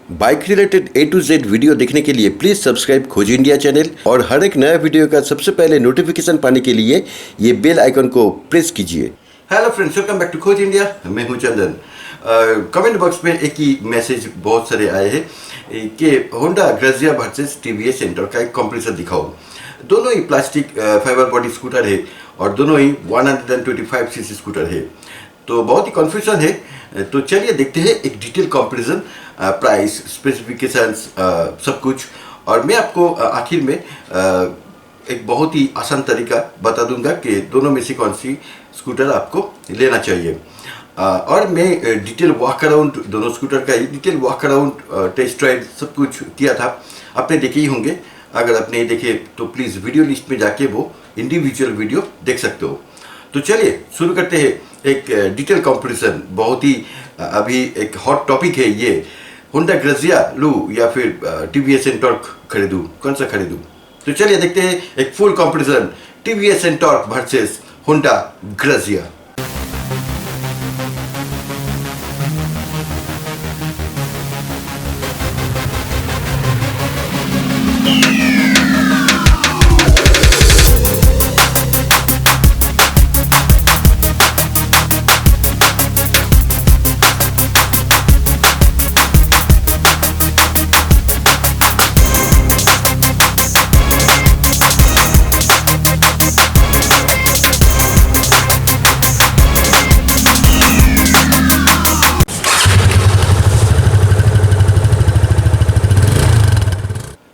Bike related A to Z video देखने के लिए please subscribe Khoj India channel और हर एक नया वीडियो का सबसे पहले नोटिफिकेशन पाने के लिए ये बेल आइकन को प्रेस कीजिए। Hello friends, welcome back to Khoj India. मैं हूं चंदन। कमेंट बॉक्स में एक ही मैसेज बहुत सारे आए हैं कि Honda Grazia versus TVS Ntorq का एक कंपैरिजन दिखाओ। दोनों ही प्लास्टिक फाइबर बॉडी स्कूटर है और दोनों ही 125 सीसी स्कूटर है, तो बहुत ही कन्फ्यूजन है। तो चलिए देखते हैं एक डिटेल कंपैरिजन, प्राइस, स्पेसिफिकेशंस, सब कुछ। और मैं आपको आखिर में एक बहुत ही आसान तरीका बता दूंगा कि दोनों में से कौन सी स्कूटर आपको लेना चाहिए। और मैं डिटेल वॉक अराउंड दोनों स्कूटर का ही detail walk around test ride सब कुछ किया था, आपने देखे ही होंगे। अगर आपने नहीं देखे तो प्लीज़ वीडियो लिस्ट में जाके वो इंडिविजुअल वीडियो देख सकते हो। तो चलिए शुरू करते हैं एक डिटेल कंपैरिजन। बहुत ही अभी एक हॉट टॉपिक है ये, होंडा ग्रेजिया लूँ या फिर टीवीएस एंटॉर्क खरीदूँ, कौन सा खरीदूँ। तो चलिए देखते हैं एक full comparison TVS Ntorq versus Honda Grazia.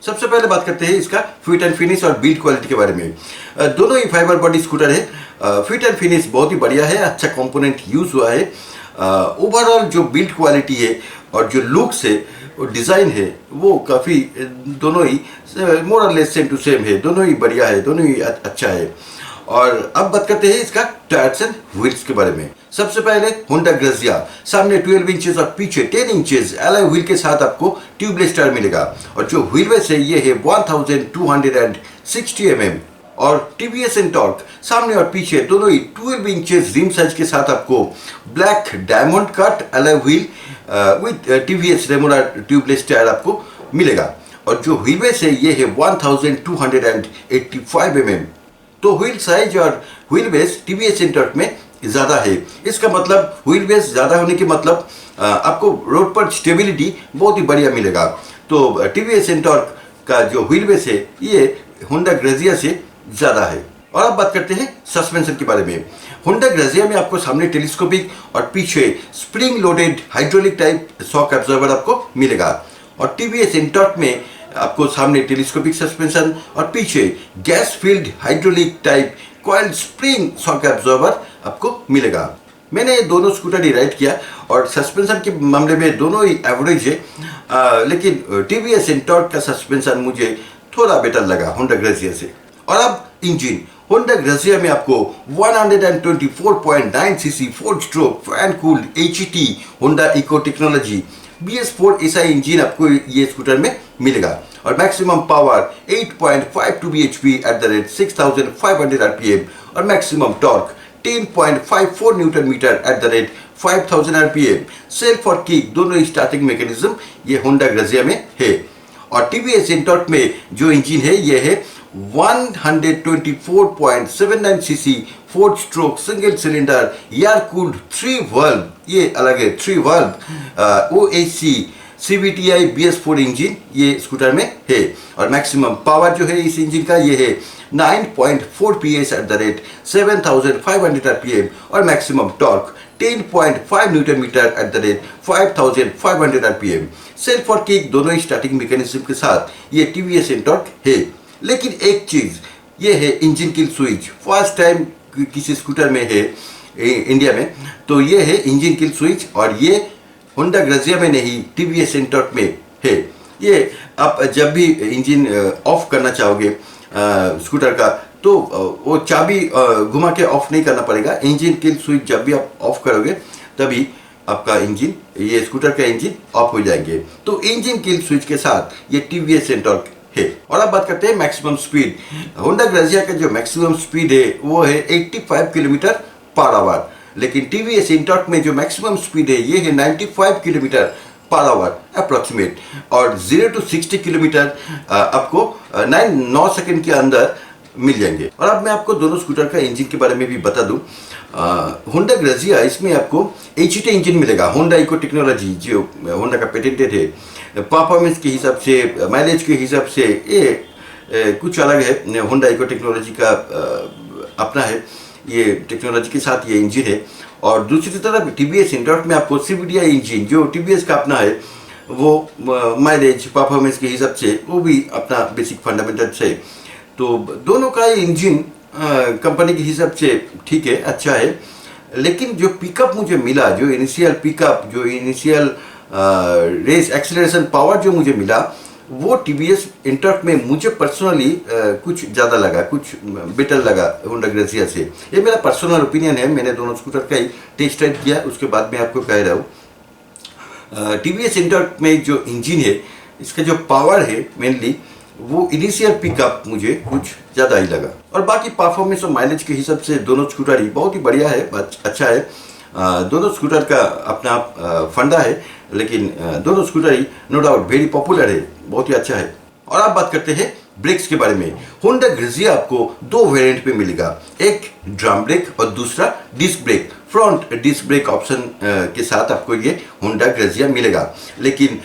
सबसे पहले बात करते हैं इसका फिट एंड फिनिश और बिल्ड क्वालिटी के बारे में। दोनों ही फाइबर बॉडी स्कूटर है। फिट एंड फिनिश बहुत ही बढ़िया है, अच्छा कंपोनेंट यूज हुआ है। ओवरऑल जो बिल्ड क्वालिटी है और जो लुक्स है और डिज़ाइन है वो काफ़ी दोनों ही मोर और लेस सेम टू सेम है, दोनों ही बढ़िया है, दोनों ही अच्छा है। और अब बात करते हैं इसका टायर्स एंड व्हील्स के बारे में। सबसे पहले होंडा ग्रेजिया सामने 12 इंचेस और पीछे 10 इंचेस एलॉय व्हील के साथ आपको ट्यूबलेस टायर मिलेगा। और जो व्हील बेस है ये है 1260 mm। और टीवीएस एंटॉर्क सामने और पीछे दोनों ही 12 इंचेस रिम साइज के साथ आपको black diamond cut alloy wheel with TVS remora tubeless tyre आपको मिलेगा। और जो व्हील बेस है ये है 1285 mm। तो व्हील साइज और व्हील बेस टीवीएस एंटॉर्क में ज़्यादा है। इसका मतलब व्हील बेस ज़्यादा होने के मतलब आपको रोड पर स्टेबिलिटी बहुत ही बढ़िया मिलेगा। तो टीवीएस एंटॉर्क का जो व्हील बेस है ये होंडा ग्रेजिया से ज़्यादा है। और अब बात करते हैं सस्पेंशन के बारे में। होंडा ग्रेजिया में आपको सामने टेलीस्कोपिक और पीछे spring loaded hydraulic type shock absorber आपको मिलेगा। और टीवीएस एंटॉर्क में आपको सामने टेलीस्कोपिक सस्पेंशन और पीछे gas field hydraulic type coiled spring shock absorber आपको मिलेगा। मैंने दोनों स्कूटर ही राइड किया और सस्पेंशन के मामले में दोनों ही एवरेज है, लेकिन टीवीएस एंटॉर्क का सस्पेंशन मुझे थोड़ा बेटर लगा होंडा ग्रेजिया से। और अब इंजन, होंडा ग्रेजिया में आपको 124.9 CC 4 stroke fan cooled HT Honda eco technology BS4 SI engine आपको ये स्कूटर में मिलेगा। और maximum power 8.52 bhp at the rate 6500 rpm और maximum torque 10.54 newton meter at the rate 5000 rpm। Self और kick दोनों ही स्टार्टिंग मैकेनिज्म ये होंडा ग्रेजिया में है। और टीवीएस एंटॉर्क में जो इंजन है ये है 124.79 CC 4 stroke single cylinder air cooled 3 valve, ये अलग है 3 valve OAC CVTI BS4 engine ये स्कूटर में है। और मैक्सिमम पावर जो है इस इंजन का ये है 9.4 PS at the rate 7500 rpm और maximum torque 10.5 newton meter at the rate 5500 rpm। Self और किक दोनों ही स्टार्टिंग मैकेनिज्म के साथ ये टीवीएस एंटॉर्क है। लेकिन एक चीज़ ये है engine kill switch, first time किसी स्कूटर में है इंडिया में, तो ये है इंजन किल स्विच और ये होंडा ग्रेजिया में नहीं टीवीएस एंटॉर्क में है। ये आप जब भी इंजन ऑफ करना चाहोगे स्कूटर का तो वो चाबी घुमा के ऑफ नहीं करना पड़ेगा। इंजन किल स्विच जब भी आप ऑफ करोगे तभी आपका इंजन, ये स्कूटर का इंजन ऑफ हो जाएंगे। तो इंजन किल स्विच के साथ ये टीवीएस एंटॉर्क है। और अब बात करते हैं मैक्सिमम स्पीड। होंडा ग्रेजिया का जो मैक्सिमम स्पीड है वो है 85 किलोमीटर पर आवर, लेकिन टीवीएस एंटॉर्क में जो मैक्सिमम स्पीड है ये है 95 किलोमीटर पर आवर अप्रॉक्सीमेट, और 0 to 60 किलोमीटर आपको 9 सेकंड के अंदर मिल जाएंगे। और अब मैं आपको दोनों स्कूटर का इंजन के बारे में भी बता दूं। होंडा ग्रेजिया, इसमें आपको HT इंजन मिलेगा, होंडा इको टेक्नोलॉजी जो होंडा का पेटेंटेड है। परफॉर्मेंस के हिसाब से, माइलेज के हिसाब से ये कुछ अलग है। होंडा इको टेक्नोलॉजी का अपना है, ये टेक्नोलॉजी के साथ ये इंजन है। और दूसरी तरफ TVS इंटॉर्क में आपको CVTi इंजन जो TVS का अपना है, वो माइलेज परफॉर्मेंस के हिसाब से वो भी अपना बेसिक फंडामेंटल्स है। तो दोनों का इंजन कंपनी के हिसाब से ठीक है, अच्छा है। लेकिन जो पिकअप मुझे मिला, जो इनिशियल पिकअप, जो इनिशियल रेस एक्सेलरेशन पावर जो मुझे मिला, वो TVS इंटॉर्क में मुझे पर्सनली कुछ ज़्यादा लगा, कुछ बेटर लगा होंडा ग्रेजिया से। ये मेरा पर्सनल ओपिनियन है, मैंने दोनों स्कूटर का ही टेस्ट राइड किया, उसके बाद मैं आपको कह रहा हूँ। TVS इंटॉर्क में जो इंजन है, इसका जो पावर है मेनली, वो इनिशियल पिकअप मुझे कुछ ज़्यादा ही लगा। और बाकी परफॉर्मेंस और माइलेज के हिसाब से दोनों स्कूटर ही बहुत ही बढ़िया है, अच्छा है। दोनों स्कूटर का अपना फंडा है, लेकिन दोनों स्कूटर ही नो डाउट वेरी पॉपुलर है, बहुत ही अच्छा है। और आप बात करते हैं ब्रेक्स के बारे में। होंडा ग्रेजिया आपको 2 वेरिएंट पे मिलेगा, एक ड्रम ब्रेक और दूसरा disc brake. Front disc brake option के साथ आपको ये होंडा ग्रेजिया मिलेगा। लेकिन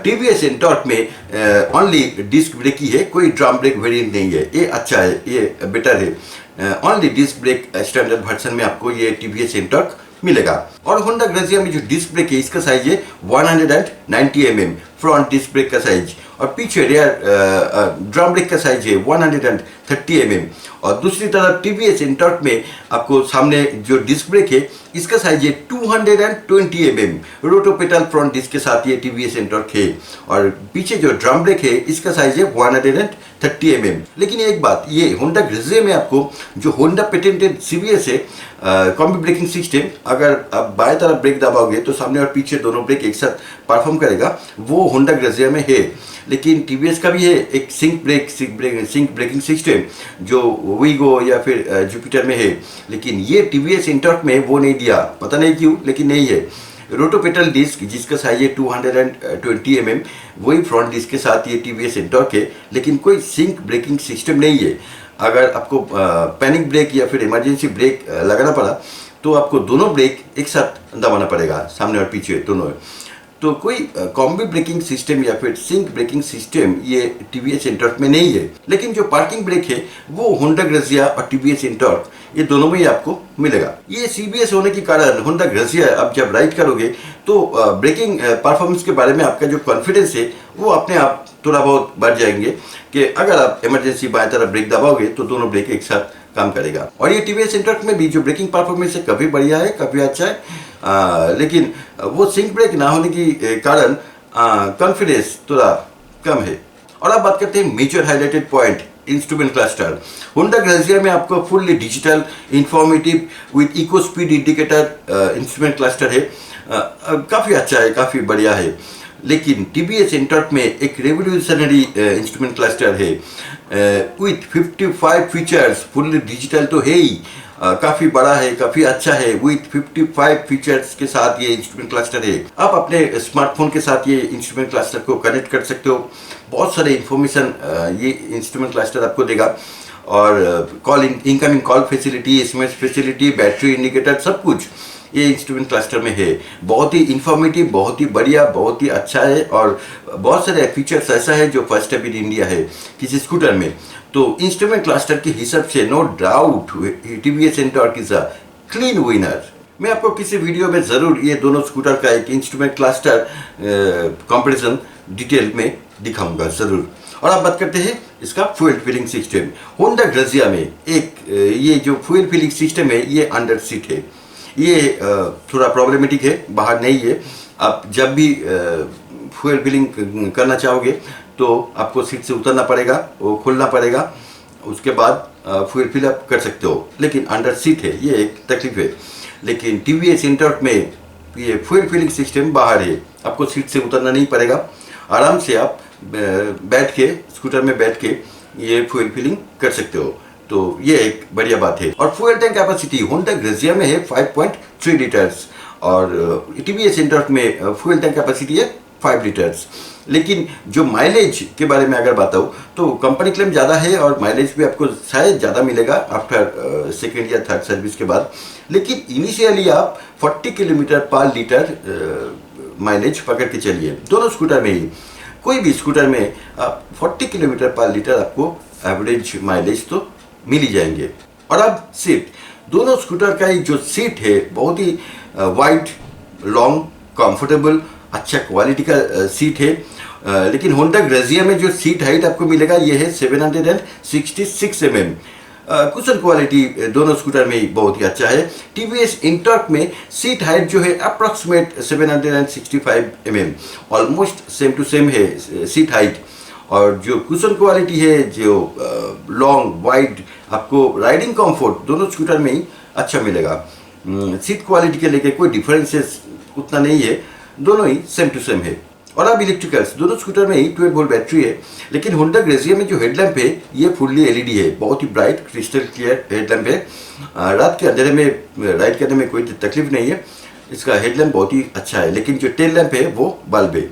TVS इंटॉर्क में ओनली डिस्क ब्रेक ही है, कोई ड्रम ब्रेक वेरिएंट नहीं है। ये अच्छा है, ये बेटर है। Only disc brake standard version में आपको ये TVS इंटॉर्क मिलेगा। और होंडा ग्रेजिया में जो डिस्क ब्रेक है, इसका साइज है 190 mm फ्रंट डिस्क ब्रेक का साइज, और पीछे रेयर ड्रम ब्रेक का साइज है 130 mm। और दूसरी तरफ TVS इंटॉर्क में आपको सामने जो डिस्क ब्रेक है, इसका साइज है 220 mm रोटो पेडल फ्रंट डिस्क के साथ ये TVS इंटॉर्क है। और पीछे जो ड्रम ब्रेक है, इसका साइज है 130 mm। लेकिन एक बात, ये होंडा ग्रेजिया में आपको जो होंडा पेटेंटेड CVS है कॉम्बी ब्रेकिंग सिस्टम, अगर आप बाएं तरफ ब्रेक दबाओगे तो सामने और पीछे दोनों ब्रेक एक साथ परफॉर्म करेगा, वो होंडा ग्रेजिया में है। लेकिन TVS का भी है एक सिंक ब्रेकिंग सिस्टम जो वीगो या फिर जुपिटर में है, लेकिन ये TVS इंटॉर्क में वो नहीं दिया, पता नहीं क्यों, लेकिन नहीं है। रोटोपेटल डिस्क जिसका साइज है 220 mm, वही फ्रंट डिस्क के साथ ये TVS इंटॉर्क है, लेकिन कोई सिंक ब्रेकिंग सिस्टम नहीं है। अगर आपको पैनिक ब्रेक या फिर इमरजेंसी ब्रेक लगाना पड़ा, तो आपको दोनों ब्रेक एक साथ दबाना पड़ेगा, सामने और पीछे दोनों। तो कोई कॉम्बी ब्रेकिंग सिस्टम या फिर सिंक ब्रेकिंग सिस्टम ये TVS इंटॉर्क में नहीं है। लेकिन जो पार्किंग ब्रेक है, वो होंडा ग्रेजिया और TVS इंटॉर्क ये दोनों में ही आपको मिलेगा। ये CBS होने के कारण होंडा ग्रेजिया आप जब राइड करोगे तो ब्रेकिंग परफॉर्मेंस के बारे में आपका जो कॉन्फिडेंस है, वो अपने आप थोड़ा बहुत बढ़ जाएंगे कि अगर आप इमरजेंसी बाएं तरफ ब्रेक दबाओगे तो दोनों ब्रेक एक साथ काम करेगा। और ये TVS इंटॉर्क में भी जो ब्रेकिंग परफॉर्मेंस है, कभी बढ़िया है, कभी अच्छा है। लेकिन वो सिंक ब्रेक ना होने के कारण कॉन्फिडेंस थोड़ा कम है। और अब बात करते हैं major highlighted point, instrument cluster. Honda Grazia में आपको fully digital informative with eco speed indicator instrument cluster है, काफ़ी अच्छा है, काफ़ी बढ़िया है। लेकिन TVS इंटॉर्क में एक रेवोल्यूशनरी इंस्ट्रूमेंट क्लस्टर है विथ 55 फीचर्स, फुल्ली डिजिटल तो है ही, काफ़ी बड़ा है, काफ़ी अच्छा है। विथ 55 फीचर्स के साथ ये इंस्ट्रूमेंट क्लस्टर है। आप अपने स्मार्टफोन के साथ ये इंस्ट्रूमेंट क्लस्टर को कनेक्ट कर सकते हो, बहुत सारे इंफॉर्मेशन ये इंस्ट्रूमेंट क्लस्टर आपको देगा। और call incoming call facility, SMS facility, battery indicator, सब कुछ ये इंस्ट्रूमेंट क्लस्टर में है। बहुत ही इंफॉर्मेटिव, बहुत ही बढ़िया, बहुत ही अच्छा है। और बहुत सारे फीचर्स ऐसा है जो फर्स्ट टाइम इन इंडिया है किसी स्कूटर में। तो इंस्ट्रूमेंट क्लस्टर के हिसाब से no doubt TVS Ntorq is a clean winner. मैं आपको किसी वीडियो में ज़रूर ये दोनों स्कूटर का एक इंस्ट्रूमेंट क्लस्टर कंपैरिजन डिटेल में दिखाऊंगा ज़रूर। और आप बात करते हैं इसका fuel filling system. Honda Grazia में एक ये जो फ्यूल फिलिंग सिस्टम है, ये अंडर सीट है, ये थोड़ा प्रॉब्लमेटिक है, बाहर नहीं है। आप जब भी फ्यूल फिलिंग करना चाहोगे तो आपको सीट से उतरना पड़ेगा, वो खोलना पड़ेगा, उसके बाद फ्यूल फिल अप कर सकते हो। लेकिन अंडर सीट है, ये एक तकलीफ है। लेकिन TVS इंटॉर्क में ये फ्यूल फिलिंग सिस्टम बाहर है, आपको सीट से उतरना नहीं पड़ेगा, आराम से आप बैठ के स्कूटर में बैठ के ये फ्यूल फिलिंग कर सकते हो। तो ये एक बढ़िया बात है। और fuel tank capacity Honda Grazia में है 5.3 लीटर्स और TVS इंटॉर्क में फ्यूल टैंक कैपेसिटी है 5 लीटर्स। लेकिन जो माइलेज के बारे में अगर बताऊँ तो कंपनी क्लेम ज़्यादा है और माइलेज भी आपको शायद ज़्यादा मिलेगा आफ्टर सेकेंड या थर्ड सर्विस के बाद। लेकिन इनिशियली आप 40 किलोमीटर पर लीटर माइलेज पकड़ के चलिए दोनों स्कूटर में ही। कोई भी स्कूटर में आप 40 किलोमीटर पर लीटर आपको एवरेज माइलेज तो मिल ही जाएंगे। और अब सीट, दोनों स्कूटर का ही जो सीट है बहुत ही वाइड, लॉन्ग, कंफर्टेबल, अच्छा क्वालिटी का सीट है। लेकिन होंडा ग्रेजिया में जो सीट हाइट आपको मिलेगा ये है 766 mm। कुशन क्वालिटी दोनों स्कूटर में ही बहुत ही अच्छा है। टीवीएस इंटॉर्क में सीट हाइट जो है approximate 765 mm, almost same to same है सीट हाइट। और जो कुशन क्वालिटी है, जो लॉन्ग वाइड, आपको राइडिंग कंफर्ट दोनों स्कूटर में ही अच्छा मिलेगा। सीट क्वालिटी के लेके कोई डिफरेंसेस उतना नहीं है, दोनों ही सेम टू सेम है। और अब इलेक्ट्रिकल्स, दोनों स्कूटर में ही 12 वोल्ट बैटरी है। लेकिन होंडा ग्रेजिया में जो हेडलैम्प है ये फुल्ली एलईडी है, बहुत ही ब्राइट क्रिस्टल क्लियर हेडलैम्प है। रात के अंधेरे में राइड करने में कोई तकलीफ नहीं है, इसका हेडलैम्प बहुत ही अच्छा है। लेकिन जो टेल लैम्प है वो बल्ब है।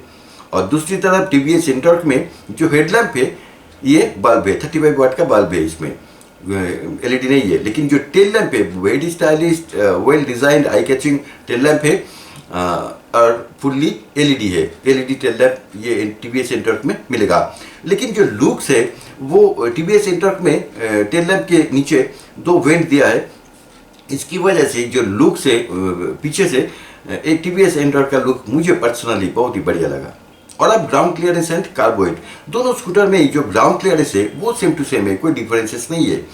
और दूसरी तरफ टीवीएस इंटॉर्क में जो हेडलैम्प है ये बल्ब है, 35 वाट का बल्ब है, इसमें एलईडी नहीं है। लेकिन जो टेल लैम्प है very stylish, well designed, eye catching tail lamp है और फुल्ली एलईडी है। एलईडी टेल लैम्प ये टीवीएस इंटॉर्क में मिलेगा। लेकिन जो लुक्स है वो टीवीएस इंटॉर्क में टेल लैम्प के नीचे 2 वेंट दिया है। इसकी वजह से जो लुक्स है पीछे से एक टीवीएस इंटॉर्क का लुक मुझे पर्सनली बहुत ही बढ़िया लगा। और अब ग्राउंड क्लियरेंस एंड कार्बोइड, दोनों स्कूटर में जो ग्राउंड क्लियरेंस है वो सेम टू सेम है, कोई डिफरेंसेस नहीं है।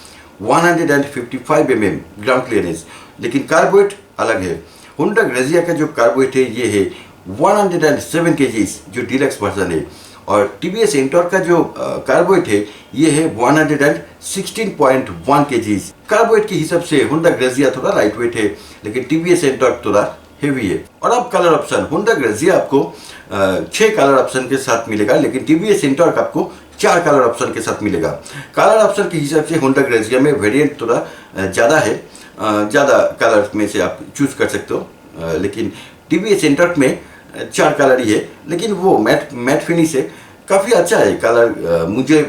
155 mm ग्राउंड क्लियरेंस, लेकिन कार्बोइड अलग है। होंडा ग्रेजिया का जो कार्बोइड है ये है 107 kg, जो डीलक्स वर्जन है। और टीवीएस इंटॉर्क का जो कार्बोइड है ये है 116.1 kg। कार्बोइड के हिसाब से होंडा ग्रेजिया थोड़ा लाइट वेट है, लेकिन टीवीएस इंटॉर्क थोड़ा हेवी है। और अब कलर ऑप्शन, होंडा ग्रेजिया आपको 6 कलर ऑप्शन के साथ मिलेगा, लेकिन टीवीएस इंटॉर्क आपको 4 कलर ऑप्शन के साथ मिलेगा। कलर ऑप्शन के हिसाब से होंडा ग्रेजिया में वेरिएंट थोड़ा ज़्यादा है, ज़्यादा कलर में से आप चूज कर सकते हो। लेकिन टीवीएस इंटॉर्क में 4 कलर ही है, लेकिन वो मैट फिनिश है, काफ़ी अच्छा है कलर। मुझे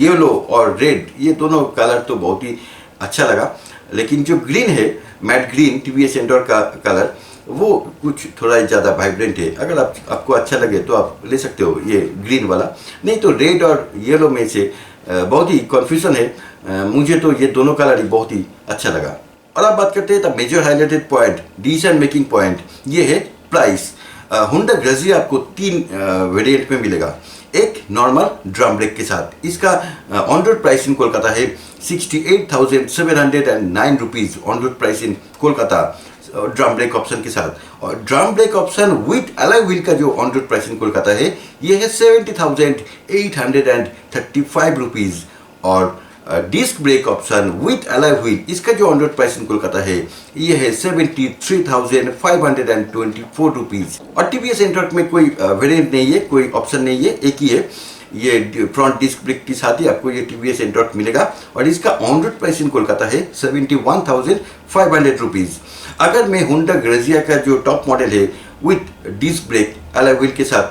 येलो और रेड ये दोनों कलर तो बहुत ही अच्छा लगा। लेकिन जो ग्रीन है, मैट ग्रीन टीवीएस इंटॉर्क का कलर, वो कुछ थोड़ा ज़्यादा वाइब्रेंट है। अगर आपको अच्छा लगे तो आप ले सकते हो ये ग्रीन वाला, नहीं तो रेड और येलो में से बहुत ही कन्फ्यूजन है। मुझे तो ये दोनों कलर ही बहुत ही अच्छा लगा। और अब बात करते हैं the major highlighted point, decision making point, ये है प्राइस। होंडा ग्रेजिया आपको 3 वेरिएंट में मिलेगा। एक नॉर्मल ड्रम ब्रेक के साथ, इसका on road price in Kolkata है 68,709 rupees on road price in Kolkata, drum brake option के साथ। और drum brake option with alloy wheel का जो on road price in Kolkata है ये है 70,835 रुपीज़। और disc brake option with alloy wheel, इसका जो on road price in Kolkata है ये है 73,524 रुपीज़। और टीवीएस इंटॉर्क में कोई वेरिएंट नहीं है, कोई ऑप्शन नहीं है, एक ही है। ये फ्रंट डिस्क ब्रेक के साथ ही आपको ये टीवीएस इंटॉर्क मिलेगा। और इसका on road price in Kolkata है 71,500 रुपीज़। अगर मैं होंडा ग्रेजिया का जो टॉप मॉडल है with disc brake alloy wheel के साथ,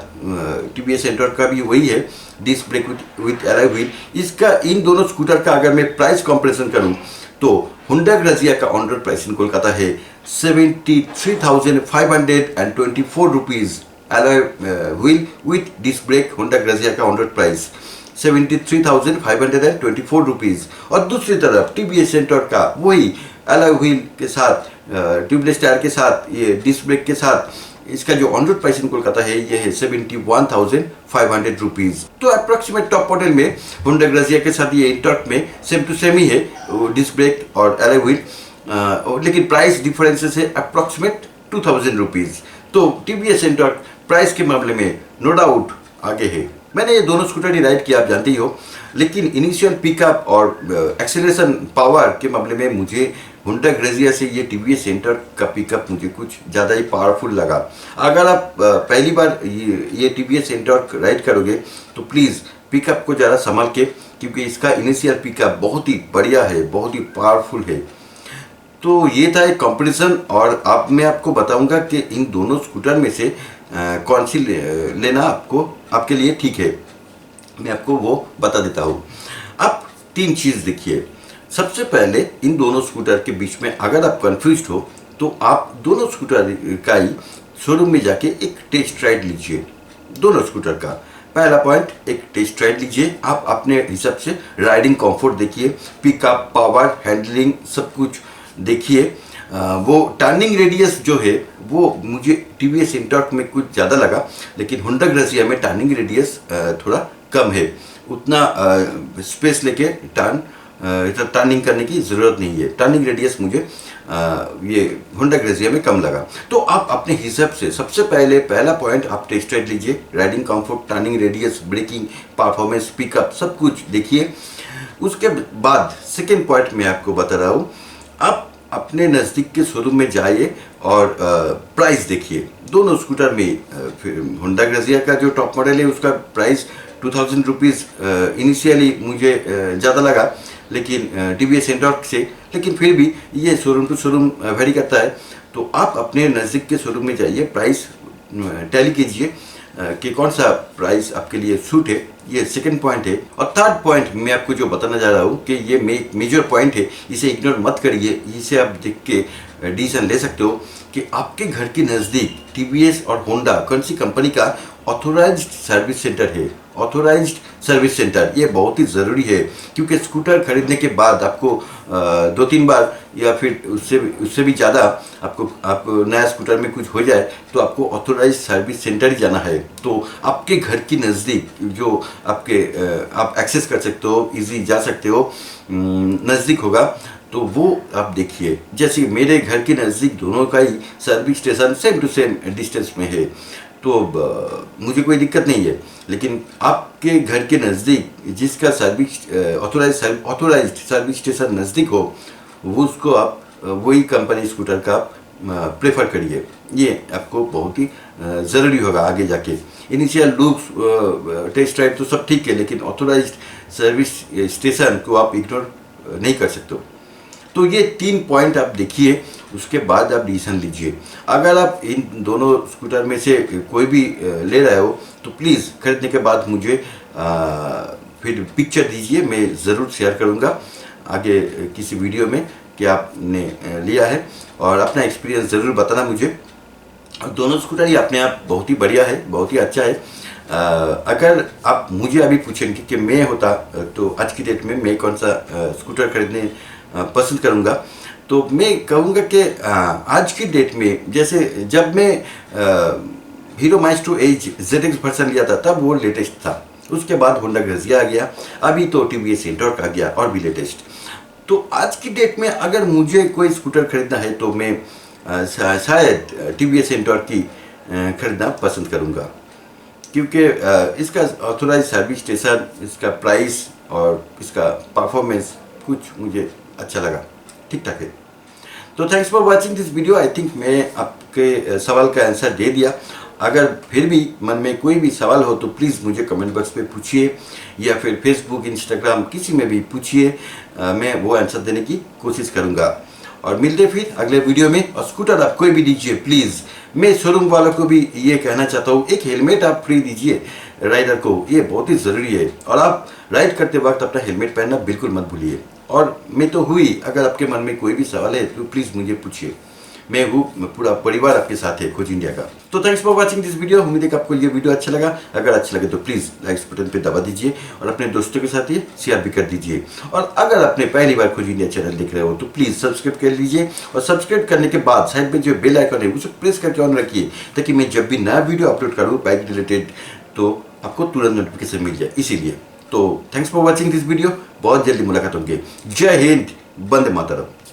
टीवीएस इंटॉर्क का भी वही है, disc brake with alloy wheel, इसका इन दोनों स्कूटर का अगर मैं प्राइस कंपैरिजन करूं तो होंडा ग्रेजिया का on road price in Kolkata है 73,524 rupees. Alloy wheel with disc brake Honda Grazia का ऑन रोड प्राइस 73,524 रुपीज़। और दूसरी तरफ टीवीएस इंटॉर्क का वही अलॉय व्हील के साथ, ट्यूबलेस टायर के साथ, ये डिस्क ब्रेक के साथ, इसका जो on road price in Kolkata है ये है 71,500 रुपीज़। तो अप्रॉक्सीमेट टॉप मॉडल में होंडा ग्रेजिया के साथ ये इंटॉर्क में सेम टू सेम ही है, डिस्क ब्रेक और अलॉय व्हील, लेकिन प्राइस डिफरेंसेस है अप्रॉक्सीमेट 2,000 रुपीज़। तो टीवीएस इंटॉर्क प्राइस के मामले में नो डाउट आगे है। मैंने ये दोनों स्कूटर ही राइड किया, आप जानते ही हो, लेकिन इनिशियल पिकअप और एक्सेलरेशन पावर के मामले में मुझे होंडा ग्रेजिया से ये टीवीएस इंटॉर्क का पिकअप मुझे कुछ ज़्यादा ही पावरफुल लगा। अगर आप पहली बार ये टीवीएस इंटॉर्क राइड करोगे तो प्लीज़ पिकअप को ज़रा संभाल के, क्योंकि इसका इनिशियल पिकअप बहुत ही बढ़िया है, बहुत ही पावरफुल है। तो ये था एक कंपटीशन। और अब मैं आपको बताऊंगा कि इन दोनों स्कूटर में से कौन सी लेना आपको आपके लिए ठीक है, मैं आपको वो बता देता हूँ। आप 3 चीज़ देखिए। सबसे पहले इन दोनों स्कूटर के बीच में अगर आप कंफ्यूज हो तो आप दोनों स्कूटर का ही शोरूम में जाके एक टेस्ट राइड लीजिए, दोनों स्कूटर का। पहला पॉइंट, एक टेस्ट राइड लीजिए, आप अपने हिसाब से राइडिंग कंफर्ट देखिए, पिकअप, पावर, हैंडलिंग सब कुछ देखिए। वो टर्निंग रेडियस जो है वो मुझे टीवीएस इंटॉर्क में कुछ ज़्यादा लगा, लेकिन होंडा ग्रेसिया में टर्निंग रेडियस थोड़ा कम है, उतना स्पेस लेके टर्निंग करने की ज़रूरत नहीं है। टर्निंग रेडियस मुझे ये होंडा ग्रेसिया में कम लगा। तो आप अपने हिसाब से सबसे पहला पॉइंट आप टेस्ट राइड लीजिए, riding comfort, turning radius, braking, performance, pickup सब कुछ देखिए। उसके बाद सेकेंड पॉइंट मैं आपको बता रहा हूँ, आप अपने नज़दीक के शोरूम में जाइए और प्राइस देखिए। दोनों स्कूटर में होंडा ग्रेसिया का जो टॉप मॉडल है उसका प्राइस 2000 रुपीज़ इनिशियली मुझे ज़्यादा लगा, लेकिन टीवीएस इंटॉर्क से, लेकिन फिर भी ये शोरूम टू शोरूम वेरी करता है। तो आप अपने नज़दीक के शोरूम में जाइए, प्राइस टैली कीजिए कि कौन सा प्राइस आपके लिए सूट है। ये सेकंड पॉइंट है। और थर्ड पॉइंट मैं आपको जो बताना चाह रहा हूँ कि ये मेजर पॉइंट है, इसे इग्नोर मत करिए। इसे आप देख के डिसीजन ले सकते हो कि आपके घर के नज़दीक टीवीएस और होंडा कौन सी कंपनी का ऑथोराइज्ड सर्विस सेंटर है। ऑथोराइज्ड सर्विस सेंटर ये बहुत ही ज़रूरी है, क्योंकि स्कूटर खरीदने के बाद आपको 2-3 बार या फिर उससे भी ज़्यादा आप नया स्कूटर में कुछ हो जाए तो आपको ऑथोराइज्ड सर्विस सेंटर ही जाना है। तो आपके घर के नज़दीक जो आप एक्सेस कर सकते हो, इजी जा सकते हो, नज़दीक होगा, तो वो आप देखिए। जैसे मेरे घर के नज़दीक दोनों का ही service station same to same distance में है, तो मुझे कोई दिक्कत नहीं है। लेकिन आपके घर के नज़दीक जिसका ऑथोराइज्ड सर्विस स्टेशन नज़दीक हो, वो उसको आप वही कंपनी स्कूटर का प्रेफर करिए। ये आपको बहुत ही ज़रूरी होगा आगे जाके। इनिशियल लुक्स, टेस्ट ड्राइव तो सब ठीक है, लेकिन ऑथोराइज्ड सर्विस स्टेशन को आप इग्नोर नहीं कर सकते हो। तो ये 3 पॉइंट आप देखिए, उसके बाद आप डिसीजन लीजिए। अगर आप इन दोनों स्कूटर में से कोई भी ले रहे हो तो प्लीज़ खरीदने के बाद मुझे फिर पिक्चर दीजिए, मैं ज़रूर शेयर करूँगा आगे किसी वीडियो में कि आपने लिया है, और अपना एक्सपीरियंस ज़रूर बताना मुझे। दोनों स्कूटर ही अपने आप बहुत ही बढ़िया है, बहुत ही अच्छा है। अगर आप मुझे अभी पूछेंगे कि मैं होता तो आज की डेट में मैं कौन सा स्कूटर खरीदने पसंद करूँगा, तो मैं कहूँगा कि आज की डेट में, जैसे जब मैं Hero Maestro Edge ZX version लिया था तब वो लेटेस्ट था, उसके बाद होंडा ग्रेसिया आ गया, अभी तो टीवीएस इंटॉर्क आ गया और भी लेटेस्ट। तो आज की डेट में अगर मुझे कोई स्कूटर खरीदना है तो मैं शायद टीवीएस इंटॉर्क की खरीदना पसंद करूँगा, क्योंकि इसका ऑथोराइज सर्विस स्टेशन, इसका प्राइस और इसका परफॉर्मेंस कुछ मुझे अच्छा लगा, ठीक ठाक है। तो thanks for watching this video. I think मैं आपके सवाल का आंसर दे दिया। अगर फिर भी मन में कोई भी सवाल हो तो प्लीज़ मुझे कमेंट बॉक्स पे पूछिए, या फिर फेसबुक, इंस्टाग्राम किसी में भी पूछिए, मैं वो आंसर देने की कोशिश करूँगा। और मिलते फिर अगले वीडियो में। और स्कूटर आप कोई भी दीजिए प्लीज़, मैं शोरूम वालों को भी ये कहना चाहता हूँ, एक हेलमेट आप फ्री दीजिए राइडर को, ये बहुत ही ज़रूरी है। और आप राइड करते वक्त अपना हेलमेट पहनना बिल्कुल मत भूलिए। और मैं तो हुई, अगर आपके मन में कोई भी सवाल है तो प्लीज़ मुझे पूछिए, मैं हूँ, पूरा परिवार आपके साथ है खोज इंडिया का। तो thanks for watching this video. उम्मीद है कि आपको ये वीडियो अच्छा लगा। अगर अच्छा लगे तो प्लीज़ लाइक्स बटन पे दबा दीजिए और अपने दोस्तों के साथ ये शेयर भी कर दीजिए। और अगर आपने पहली बार खोज इंडिया चैनल देख रहे हो तो प्लीज़ सब्सक्राइब कर लीजिए, और सब्सक्राइब करने के बाद साइड में जो बेल आइकन है उसे प्रेस करके ऑन रखिए, ताकि मैं जब भी नया वीडियो अपलोड करूँ बाइक रिलेटेड तो आपको तुरंत नोटिफिकेशन मिल जाए। इसीलिए तो thanks for watching this video. बहुत जल्दी मुलाकात होंगे। जय हिंद, वंदे मातरम।